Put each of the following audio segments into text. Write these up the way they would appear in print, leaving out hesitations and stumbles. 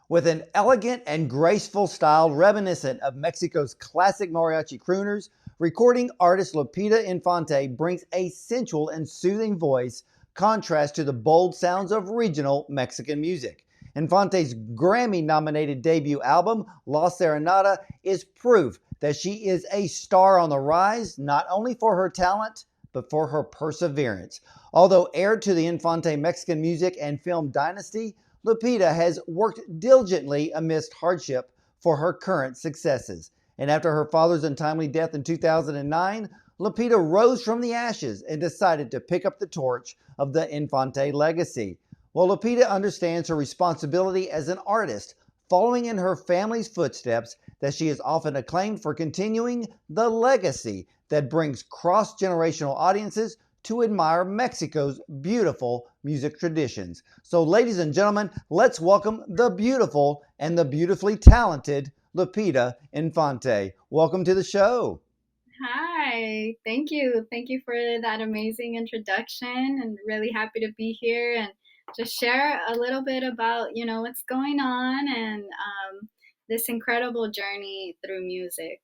With an elegant and graceful style reminiscent of Mexico's classic mariachi crooners, recording artist Lupita Infante brings a sensual and soothing voice contrast to the bold sounds of regional Mexican music. Infante's Grammy-nominated debut album, La Serenata, is proof that she is a star on the rise, not only for her talent, but for her perseverance. Although heir to the Infante Mexican music and film dynasty, Lupita has worked diligently amidst hardship for her current successes. And after her father's untimely death in 2009, Lupita rose from the ashes and decided to pick up the torch of the Infante legacy. While Lupita understands her responsibility as an artist, following in her family's footsteps, that she is often acclaimed for continuing the legacy that brings cross-generational audiences to admire Mexico's beautiful music traditions. So, ladies and gentlemen, let's welcome the beautiful and the beautifully talented Lupita Infante. Welcome to the show. Hi, thank you. Thank you for that amazing introduction and really happy to be here and just share a little bit about, what's going on and this incredible journey through music.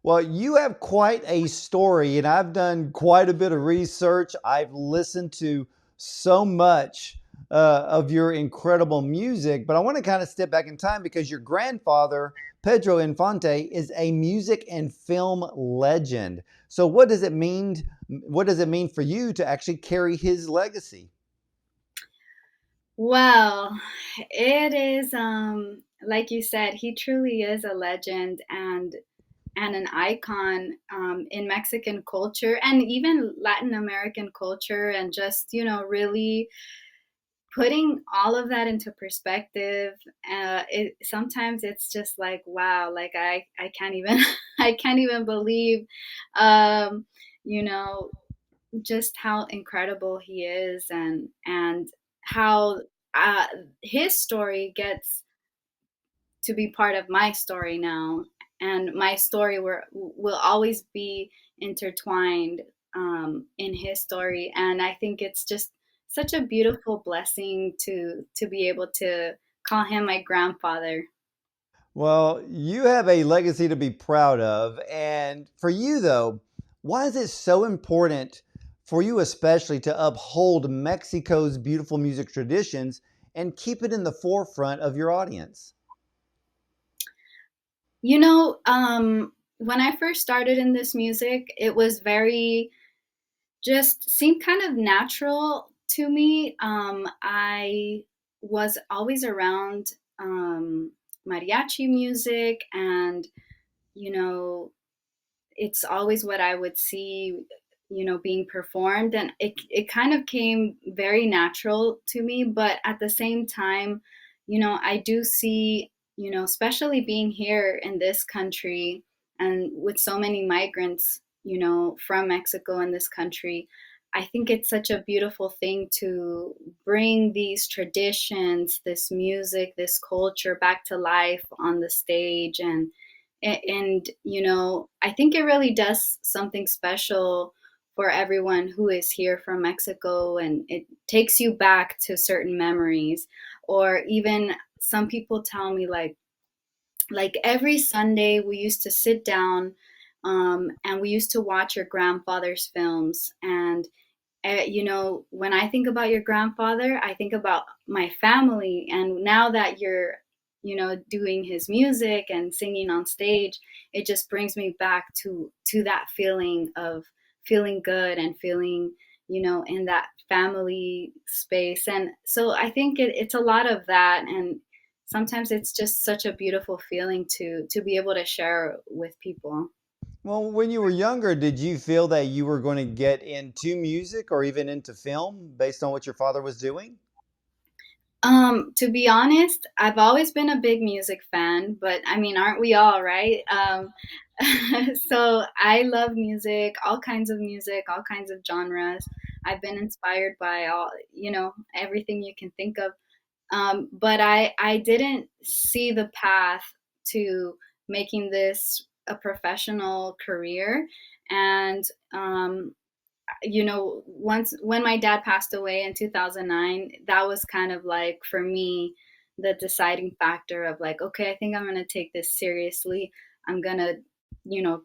Well, you have quite a story, and I've done quite a bit of research. I've listened to so much of your incredible music, but I want to kind of step back in time because your grandfather, Pedro Infante, is a music and film legend. So, what does it mean? What does it mean for you to actually carry his legacy? Well, it is like you said, he truly is a legend and an icon in Mexican culture and even Latin American culture, and just, really putting all of that into perspective. Sometimes it's just like, wow, like I can't even I can't even believe um, you know just how incredible he is, and how uh, his story gets to be part of my story now, and my story will always be intertwined in his story. And I think it's just such a beautiful blessing to be able to call him my grandfather. Well, you have a legacy to be proud of. And for you, though, why is it so important for you, especially, to uphold Mexico's beautiful music traditions and keep it in the forefront of your audience? When I first started in this music, it was very just seemed kind of natural to me. I was always around mariachi music, and you know, it's always what I would see, being performed, and it kind of came very natural to me. But at the same time, I do see, especially being here in this country and with so many migrants, from Mexico in this country, I think it's such a beautiful thing to bring these traditions, this music, this culture back to life on the stage. And I think it really does something special for everyone who is here from Mexico, and it takes you back to certain memories. Or even some people tell me, like every Sunday we used to sit down, and we used to watch your grandfather's films. And when I think about your grandfather, I think about my family. And now that you're, doing his music and singing on stage, it just brings me back to that feeling of feeling good and feeling, in that family space. And so I think it's a lot of that. And sometimes it's just such a beautiful feeling to be able to share with people. Well, when you were younger, did you feel that you were going to get into music or even into film based on what your father was doing? To be honest, I've always been a big music fan, but I mean, aren't we all, right? So I love music, all kinds of music, all kinds of genres. I've been inspired by all, everything you can think of. But I didn't see the path to making this a professional career. And once when my dad passed away in 2009, that was kind of like, for me, the deciding factor of like, okay, I think I'm going to take this seriously. I'm going to,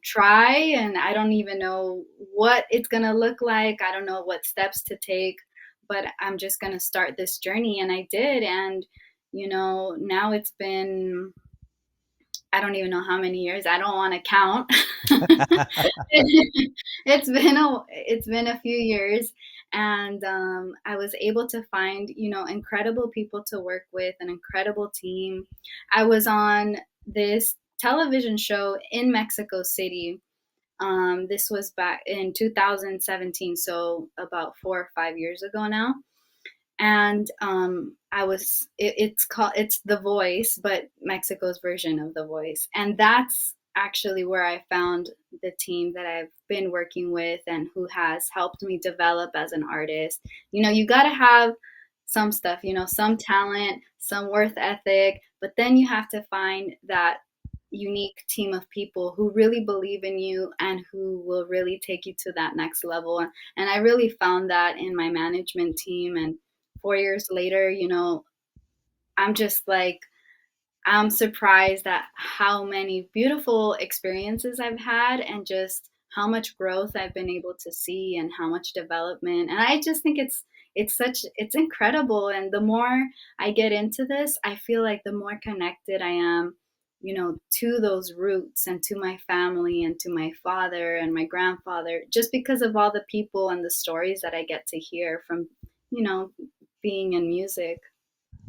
try, and I don't even know what it's going to look like. I don't know what steps to take, but I'm just going to start this journey. And I did. And, now it's been, I don't even know how many years. I don't want to count. It's been a few years, and I was able to find incredible people to work with, an incredible team. I was on this television show in Mexico City. This was back in 2017, so about 4 or 5 years ago now. And it's The Voice, but Mexico's version of The Voice. And that's actually where I found the team that I've been working with and who has helped me develop as an artist. You got to have some stuff, some talent, some worth ethic, but then you have to find that unique team of people who really believe in you and who will really take you to that next level. And I really found that in my management team. And 4 years later, I'm just like, I'm surprised at how many beautiful experiences I've had and just how much growth I've been able to see and how much development. And I just think it's incredible. And the more I get into this, I feel like the more connected I am, to those roots and to my family and to my father and my grandfather, just because of all the people and the stories that I get to hear from, you know, being in music.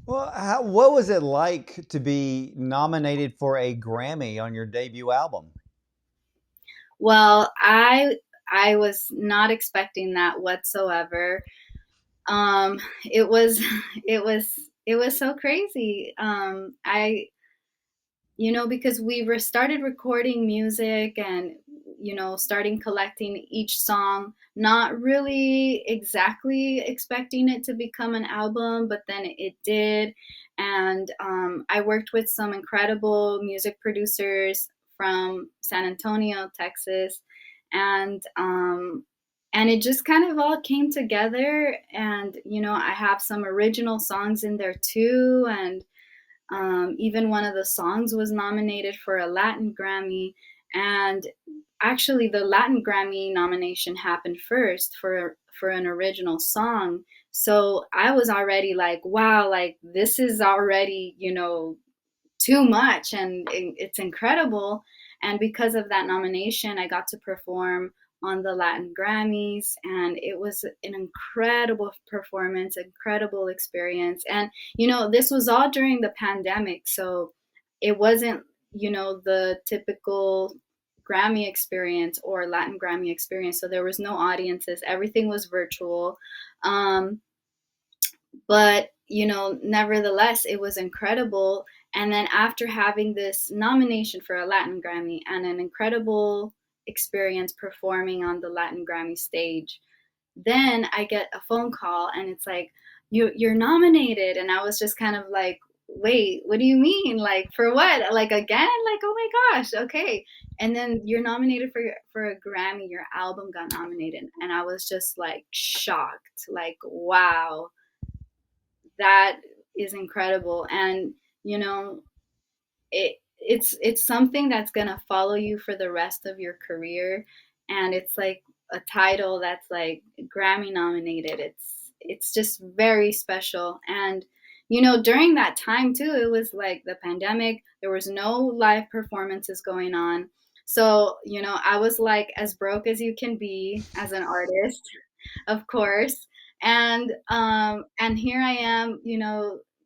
Well, what was it like to be nominated for a Grammy on your debut album? Well, I was not expecting that whatsoever. It was it was so crazy. Because we were started recording music and starting collecting each song, not really exactly expecting it to become an album, but then it did. And I worked with some incredible music producers from San Antonio, Texas, and it just kind of all came together. And I have some original songs in there too, and even one of the songs was nominated for a Latin Grammy. And actually, the Latin Grammy nomination happened first for an original song. So I was already like, wow, like this is already, too much, and it's incredible. And because of that nomination, I got to perform on the Latin Grammys, and it was an incredible performance, incredible experience. And this was all during the pandemic, so it wasn't the typical Grammy experience or Latin Grammy experience. So there was no audiences, everything was virtual. But nevertheless, it was incredible. And then after having this nomination for a Latin Grammy and an incredible experience performing on the Latin Grammy stage, then I get a phone call and it's like, you're nominated. And I was just kind of like, wait, what do you mean? Like, for what? Like, again? Like, oh my gosh, okay. And then you're nominated for a Grammy, your album got nominated. And I was just like shocked, like, wow, that is incredible. And you know it's something that's going to follow you for the rest of your career. And it's like a title that's like Grammy nominated. It's just very special. And during that time too, it was like the pandemic, there was no live performances going on. So I was like as broke as you can be as an artist, of course. And here I am,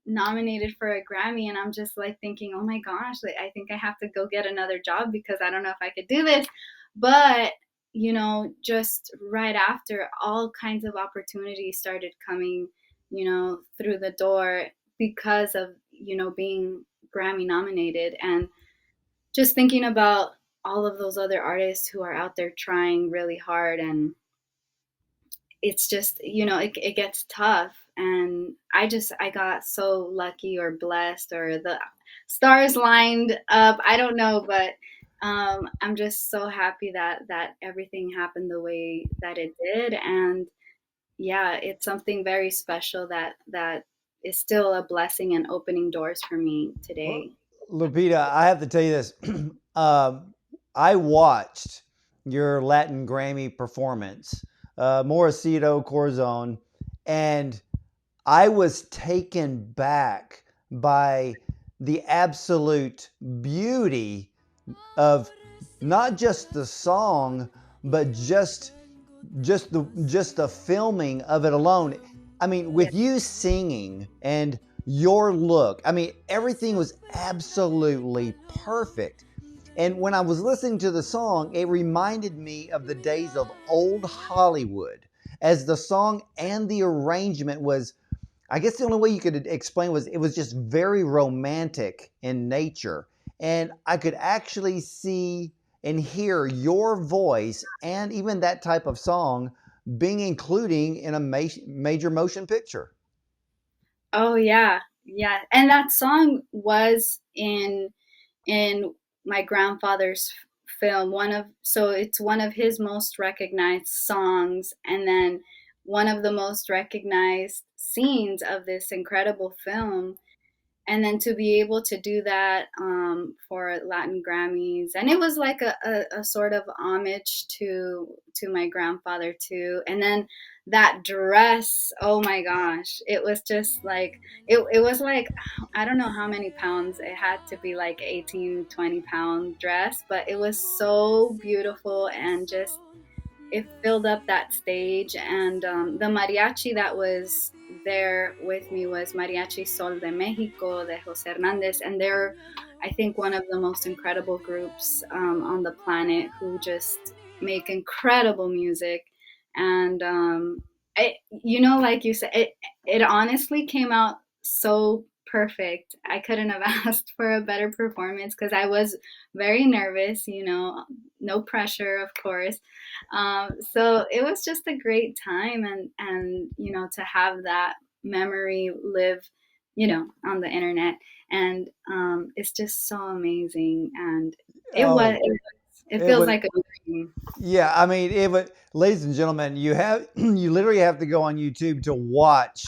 nominated for a Grammy, and I'm just like thinking, oh my gosh, like I think I have to go get another job because I don't know if I could do this. But just right after, all kinds of opportunities started coming, through the door because of being Grammy nominated. And just thinking about all of those other artists who are out there trying really hard, and it's just it gets tough. And I got so lucky or blessed, or the stars lined up, I don't know. But I'm just so happy that everything happened the way that it did. And yeah, it's something very special that is still a blessing and opening doors for me Well, today. Lupita, I have to tell you this. um, I watched your Latin Grammy performance, Morosito Corazon, and I was taken back by the absolute beauty of not just the song, but just the filming of it alone. I mean, Yeah. with you singing and your look, I mean, everything was absolutely perfect. And when I was listening to the song, it reminded me of the days of old Hollywood, as the song and the arrangement was, I guess the only way you could explain was it was just very romantic in nature. And I could actually see and hear your voice and even that type of song being including in a major motion picture. Oh yeah, yeah. And that song was in my grandfather's film. So it's one of his most recognized songs, and then one of the most recognized scenes of this incredible film. And then to be able to do that for Latin Grammys, and it was like a sort of homage to my grandfather too. And then that dress, oh my gosh, it was just like it was like I don't know how many pounds. It had to be like 18-20 pound dress, but it was so beautiful and just it filled up that stage. And the mariachi that was there with me was Mariachi Sol de Mexico de Jose Hernandez, and they're, I think, one of the most incredible groups on the planet who just make incredible music. And like you said, it honestly came out so perfect. I couldn't have asked for a better performance because I was very nervous, no pressure, of course. So it was just a great time, and to have that memory live, on the internet, and it's just so amazing, and it was Oh, it it feels was, like a dream. yeah, I mean, ladies and gentlemen, you literally have to go on YouTube to watch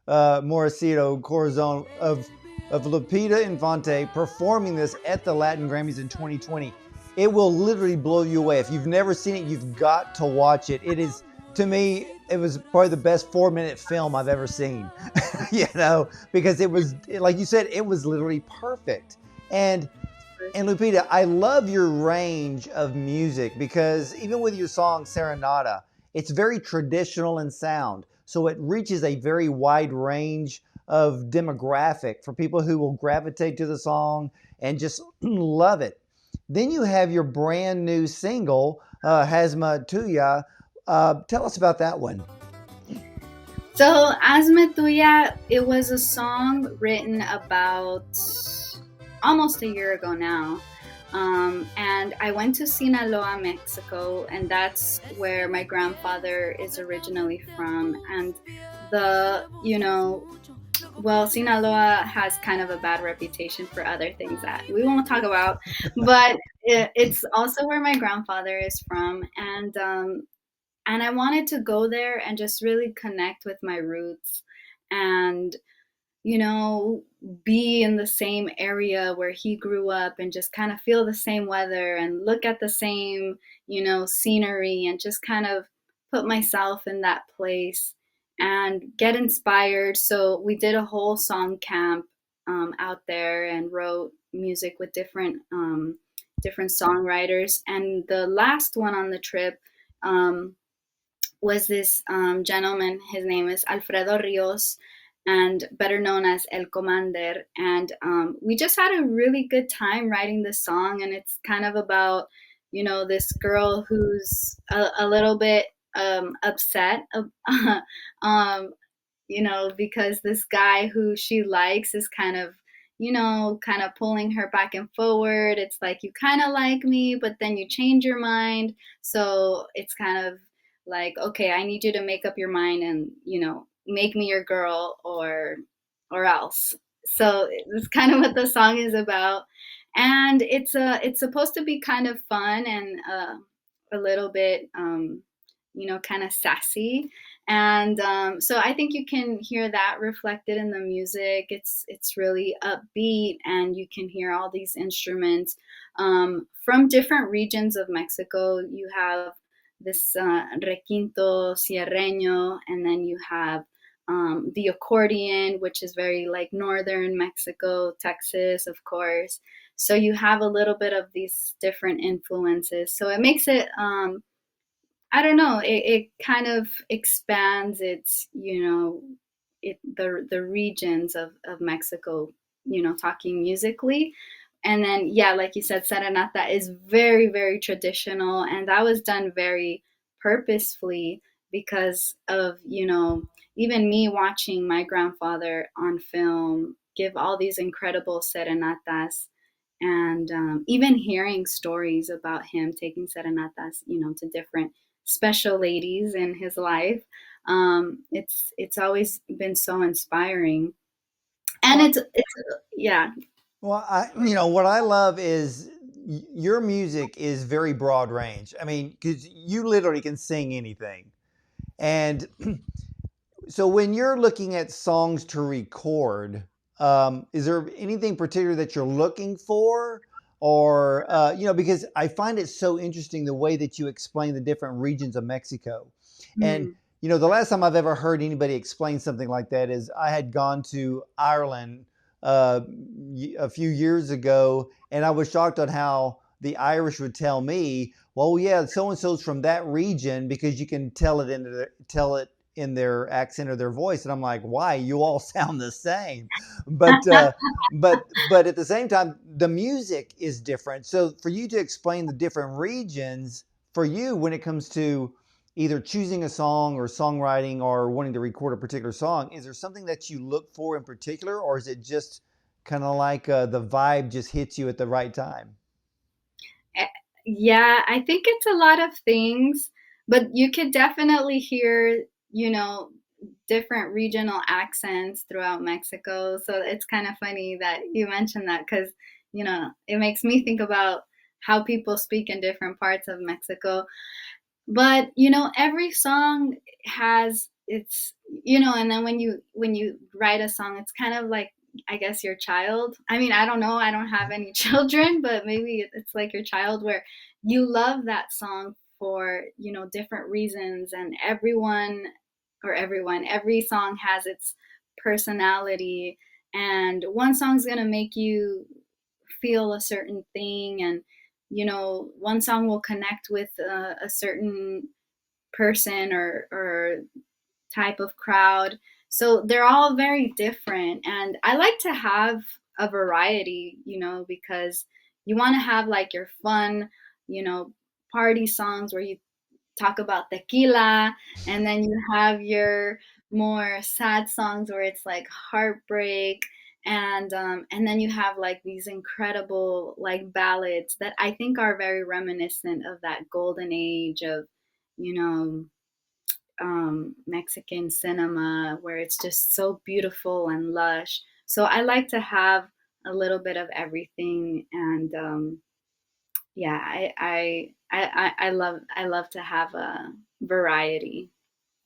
Morosito Corazon of Lupita Infante performing this at the Latin Grammys in 2020. It will literally blow you away. If you've never seen it, you've got to watch it. It is, to me, it was probably the best 4 minute film I've ever seen. Because it was, like you said, it was literally perfect. And Lupita, I love your range of music because even with your song Serenata, it's very traditional in sound. So it reaches a very wide range of demographic for people who will gravitate to the song and just love it. Then you have your brand new single, Hazma Tuya. Tell us about that one. So Hazme Tuya, it was a song written about almost a year ago now. And I went to Sinaloa, Mexico, and that's where my grandfather is originally from. And Sinaloa has kind of a bad reputation for other things that we won't talk about, but it's also where my grandfather is from. And I wanted to go there and just really connect with my roots, and you know, be in the same area where he grew up and just kind of feel the same weather and look at the same, scenery, and just kind of put myself in that place and get inspired. So we did a whole song camp out there and wrote music with different songwriters. And the last one on the trip was this gentleman. His name is Alfredo Rios, and better known as El Commander. And we just had a really good time writing this song. And it's kind of about, this girl who's a little bit upset, because this guy who she likes is kind of pulling her back and forward. It's like, you kind of like me, but then you change your mind. So it's kind of like, okay, I need you to make up your mind and, make me your girl, or else. So it's kind of what the song is about. And it's supposed to be kind of fun and a little bit kind of sassy. And so I think you can hear that reflected in the music. It's really upbeat, and you can hear all these instruments from different regions of Mexico. You have this requinto sierreño, and then you have the accordion, which is very like northern Mexico, Texas, of course. So you have a little bit of these different influences. So it makes it I don't know. It kind of expands its, the regions of Mexico, talking musically. And then, yeah, like you said, Serenata is very, very traditional. And that was done very purposefully because of, even me watching my grandfather on film give all these incredible serenatas. And even hearing stories about him taking serenatas, to different special ladies in his life. It's always been so inspiring, and Well, it's yeah. well, what I love is your music is very broad range. I mean, because you literally can sing anything. And so when you're looking at songs to record, is there anything particular that you're looking for? Or, because I find it so interesting the way that you explain the different regions of Mexico. And, Mm, the last time I've ever heard anybody explain something like that is I had gone to Ireland uh, a few years ago, and I was shocked on how the Irish would tell me, well, yeah, so and so's from that region because you can tell it in their accent or their voice, and I'm like, why? You all sound the same, but but at the same time, the music is different. So for you to explain the different regions for you when it comes to either choosing a song or songwriting or wanting to record a particular song, is there something that you look for in particular, or is it just kind of like the vibe just hits you at the right time? eh, yeah, I think it's a lot of things, but you could definitely hear, different regional accents throughout Mexico. So it's kind of funny that you mentioned that because, it makes me think about how people speak in different parts of Mexico. But every song has its, and then when you write a song, it's kind of like, I guess, your child. I mean, I don't know, I don't have any children, but maybe it's like your child, where you love that song for different reasons. And every song has its personality, and one song's gonna make you feel a certain thing. And one song will connect with a certain person or type of crowd. So they're all very different. And I like to have a variety, because you want to have like your fun, you know, party songs where you talk about tequila, and then you have your more sad songs where it's like heartbreak, and then you have like these incredible like ballads that I think are very reminiscent of that golden age of you know Mexican cinema, where it's just so beautiful and lush. So I like to have a little bit of everything. And yeah, I love to have a variety.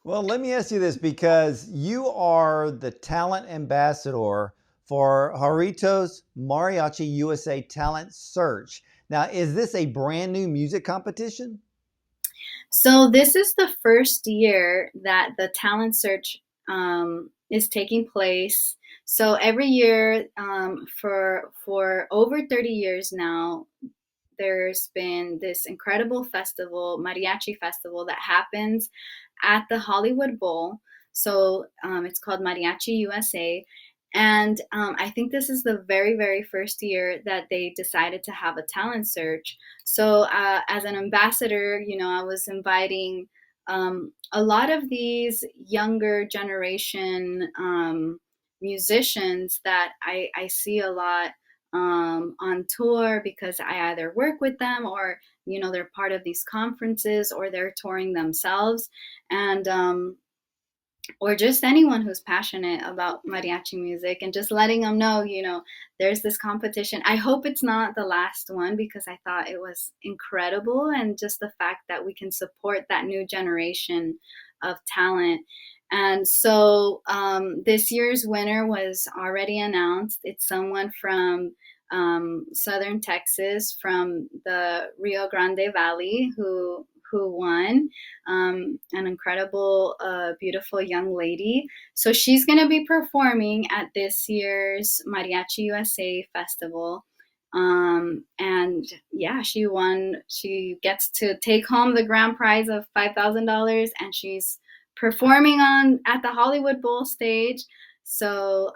Well, let me ask you this because you are the talent ambassador for Jarrito's Mariachi USA Talent Search. Now, is this a brand new music competition? So this is the first year that the talent search is taking place. So every year, for over 30 years now, there's been this incredible festival, mariachi festival, that happens at the Hollywood Bowl. So it's called Mariachi USA. And I think this is the very, very first year that they decided to have a talent search. So as an ambassador, I was inviting a lot of these younger generation musicians that I see a lot on tour, because I either work with them, or they're part of these conferences, or they're touring themselves. And or just anyone who's passionate about mariachi music, and just letting them know, there's this competition. I hope it's not the last one, because I thought it was incredible. And just the fact that we can support that new generation of talent. And so this year's winner was already announced. It's someone from southern Texas, from the Rio Grande Valley, who won. An incredible, beautiful young lady. So she's going to be performing at this year's Mariachi USA Festival. And yeah, she won. She gets to take home the grand prize of $5,000, and she's performing on at the Hollywood Bowl stage. So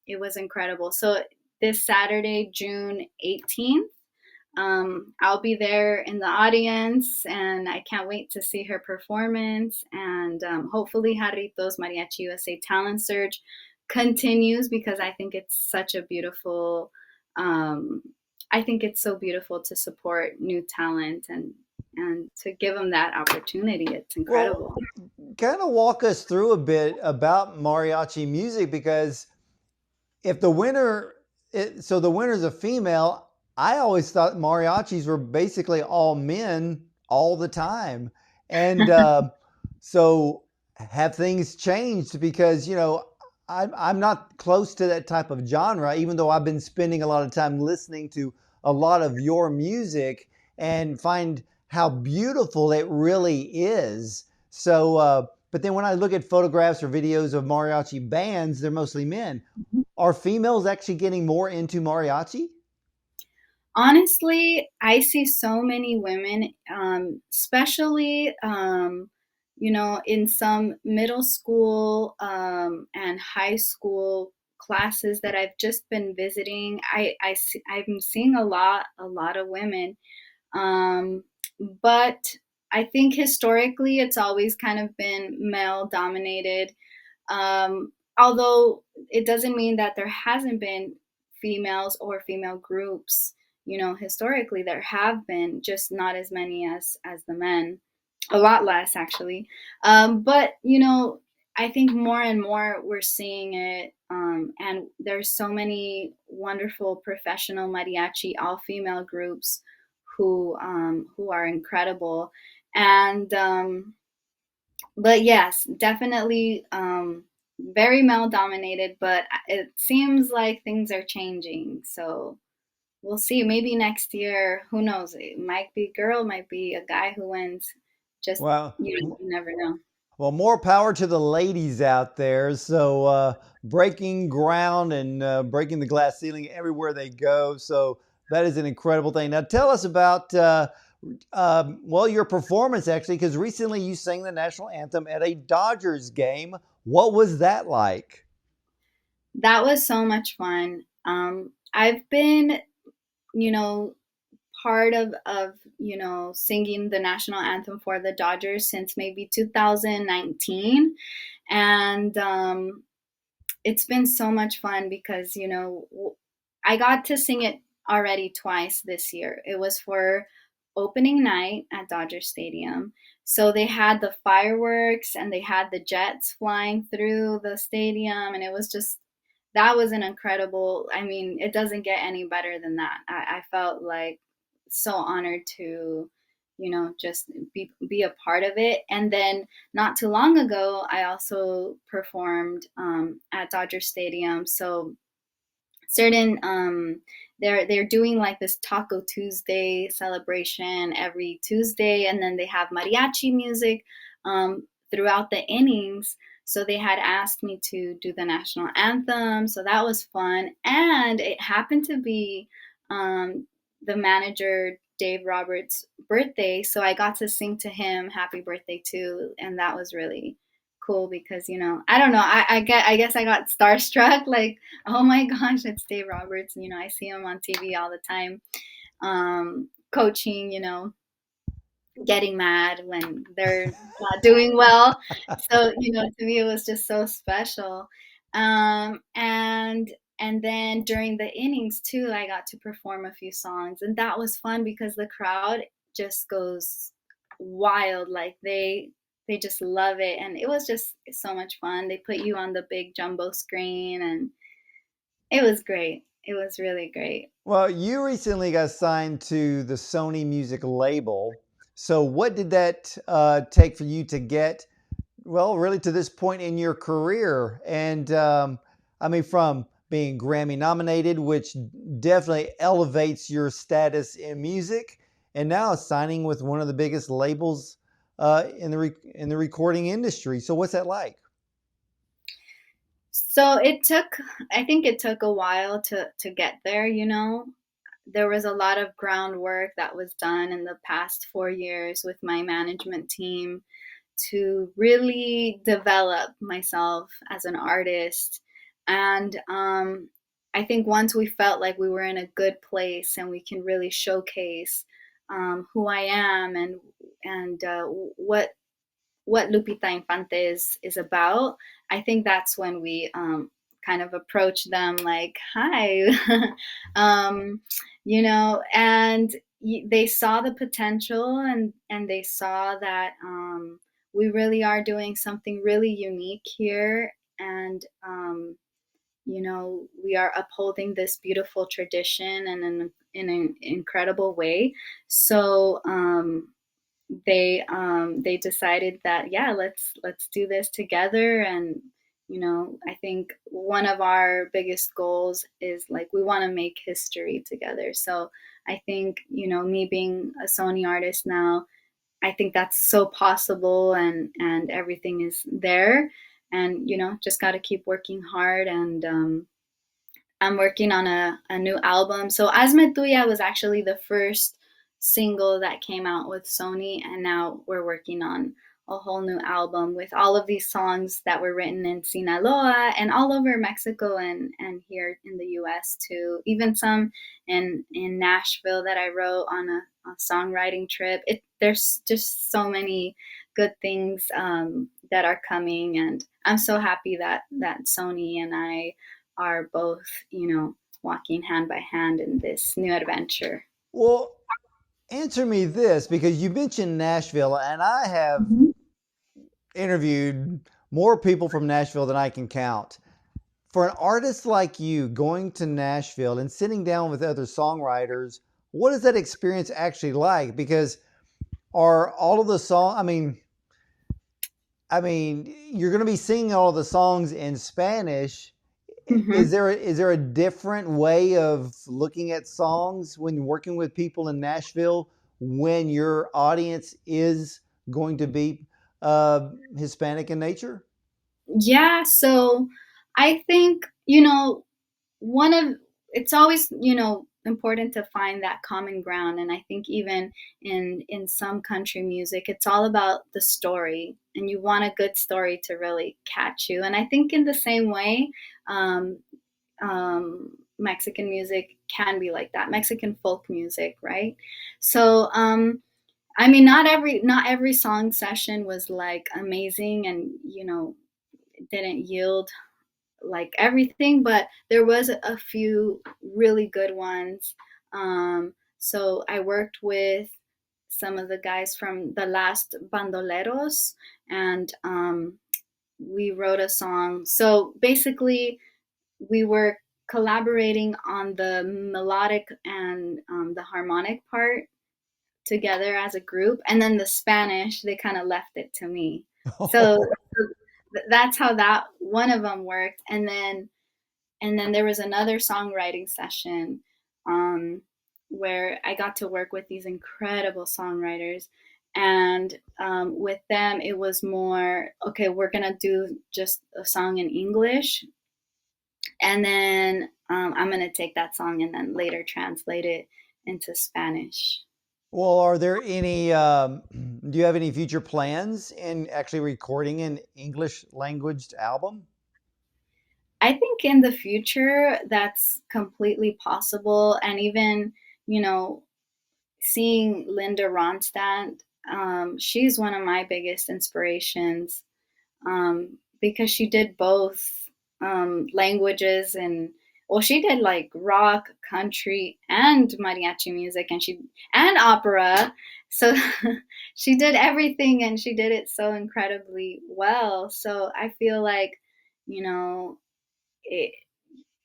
it was incredible. So this Saturday, June 18th, I'll be there in the audience, and I can't wait to see her performance. And hopefully, Jarrito's Mariachi USA Talent Search continues, because I think it's such a beautiful. Um, I think it's so beautiful to support new talent and to give them that opportunity. It's Well, incredible. kind of walk us through a bit about mariachi music, because if the winner, so the winner's a female, I always thought mariachis were basically all men all the time. And so have things changed? Because, I'm not close to that type of genre, even though I've been spending a lot of time listening to a lot of your music and find how beautiful it really is. So, but then when I look at photographs or videos of mariachi bands, they're mostly men. Are females actually getting more into mariachi? Honestly, I see so many women, especially, in some middle school and high school classes that I've just been visiting. I'm seeing a lot of women, um, but I think historically it's always kind of been male dominated. Although it doesn't mean that there hasn't been females or female groups. Historically there have been, just not as many as the men. A lot less, actually. But I think more and more we're seeing it, and there's so many wonderful professional mariachi all female groups who are incredible. And but yes, definitely very male dominated, but it seems like things are changing. So we'll see. Maybe next year, who knows? It might be a girl, might be a guy who wins. Just Well, you never know. well, more power to the ladies out there. So breaking ground and breaking the glass ceiling everywhere they go. So that is an incredible thing. Now tell us about well, your performance actually, because recently you sang the national anthem at a Dodgers game. What was that like? That was so much fun. I've been, you know, part of singing the national anthem for the Dodgers since maybe 2019, and it's been so much fun because I got to sing it already twice this year. It was for opening night at Dodger Stadium. So they had the fireworks and they had the jets flying through the stadium, and it was just, that was an incredible, I mean, it doesn't get any better than that. I felt like so honored to just be a part of it. And then not too long ago I also performed at Dodger Stadium. So certain they're doing like this Taco Tuesday celebration every Tuesday, and then they have mariachi music throughout the innings. So they had asked me to do the national anthem, so that was fun. And it happened to be the manager Dave Roberts' birthday, so I got to sing to him happy birthday too, and that was really cool because I don't know, I guess I got starstruck, like, oh my gosh, it's Dave Roberts. I see him on TV all the time, coaching, getting mad when they're not doing well. So, to me, it was just so special. And then during the innings too, I got to perform a few songs, and that was fun because the crowd just goes wild. Like they just love it, and it was just so much fun. They put you on the big jumbo screen, and it was great. It was really great. Well, you recently got signed to the Sony music label. So what did that take for you to get well, really to this point in your career. And I mean, from being Grammy nominated, which definitely elevates your status in music, and now signing with one of the biggest labels in the recording industry. So, what's that like? So I think it took a while to get there, you know. There was a lot of groundwork that was done in the past 4 years with my management team to really develop myself as an artist. And I think once we felt like we were in a good place and we can really showcase who I am and what Lupita Infante is about, I think that's when we kind of approach them like, "Hi," um, you know, and they saw the potential and they saw that we really are doing something really unique here, and you know, we are upholding this beautiful tradition and in an incredible way. So they decided that, yeah, let's do this together. And you know, I think one of our biggest goals is like we want to make history together. So I think, you know, me being a Sony artist now, I think that's so possible, and everything is there. And you know, just got to keep working hard. And I'm working on a new album. So Asme Tuya was actually the first single that came out with Sony, and now we're working on a whole new album with all of these songs that were written in Sinaloa and all over Mexico and here in the US too. Even some in Nashville that I wrote on a songwriting trip. There's just so many good things that are coming, and I'm so happy that Sony and I are both, you know, walking hand by hand in this new adventure. Well, answer me this because you mentioned Nashville, and I have Mhm. interviewed more people from Nashville than I can count. For an artist like you going to Nashville and sitting down with other songwriters, what is that experience actually like? Because are all of the songs, I mean, you're going to be singing all of the songs in Spanish. Mm-hmm. Is there a different way of looking at songs when working with people in Nashville when your audience is going to be Hispanic in nature? Yeah, so I think, you know, one of it's always, you know, important to find that common ground. And I think even in some country music, it's all about the story, and you want a good story to really catch you. And I think in the same way, um, Mexican music can be like that. Mexican folk music, right? So I mean, not every song session was like amazing, and you know, didn't yield like everything, but there was a few really good ones. So I worked with some of the guys from the last Bandoleros, and we wrote a song. So basically, we were collaborating on the melodic and the harmonic part together as a group, and then the Spanish, they kind of left it to me. So that's how that one of them worked. And then there was another songwriting session um, where I got to work with these incredible songwriters. And with them, it was more okay, we're going to do just a song in English. And then I'm going to take that song and then later translate it into Spanish. Well, are there any, do you have any future plans in actually recording an English language album? I think in the future, that's completely possible. And even, you know, seeing Linda Ronstadt, she's one of my biggest inspirations because she did both languages. And well, she did like rock, country, and mariachi music, and opera. So she did everything, and she did it so incredibly well. So I feel like, you know, it,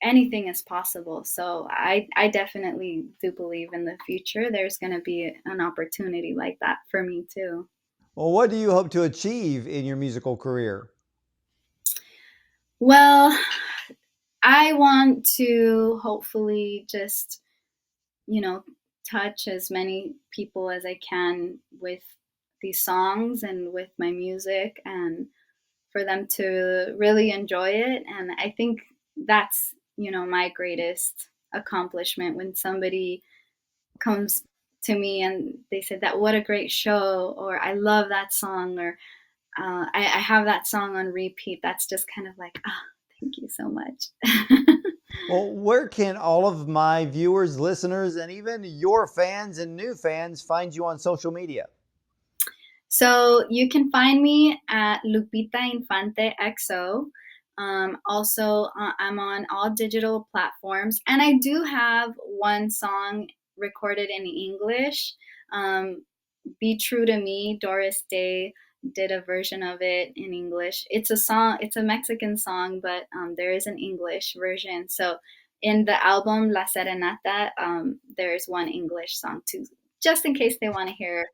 anything is possible. So I definitely do believe in the future there's going to be an opportunity like that for me too. Well, what do you hope to achieve in your musical career? Well, I want to hopefully just, you know, touch as many people as I can with these songs and with my music, and for them to really enjoy it. And I think that's, my greatest accomplishment, when somebody comes to me and they said that what a great show, or I love that song, or I have that song on repeat. That's just kind of like, ah, thank you so much. Well, where can all of my viewers, listeners, and even your fans and new fans find you on social media? So you can find me at Lupita Infante XO. Also, I'm on all digital platforms, and I do have one song recorded in English. Um, Be True to Me, Doris Day did a version of it in English. It's a song, it's a Mexican song, but there is an English version. So in the album La Serenata, there's one English song too, just in case they want to hear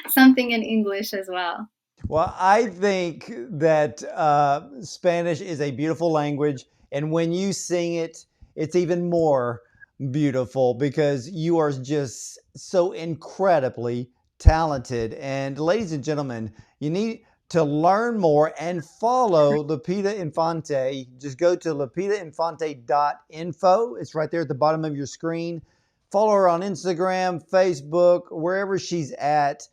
something in English as well. Well, I think that Spanish is a beautiful language. And when you sing it, it's even more beautiful because you are just so incredibly talented. And ladies and gentlemen, you need to learn more and follow Lupita Infante. Just go to lupitainfante.info. It's right there at the bottom of your screen. Follow her on Instagram, Facebook, wherever she's at.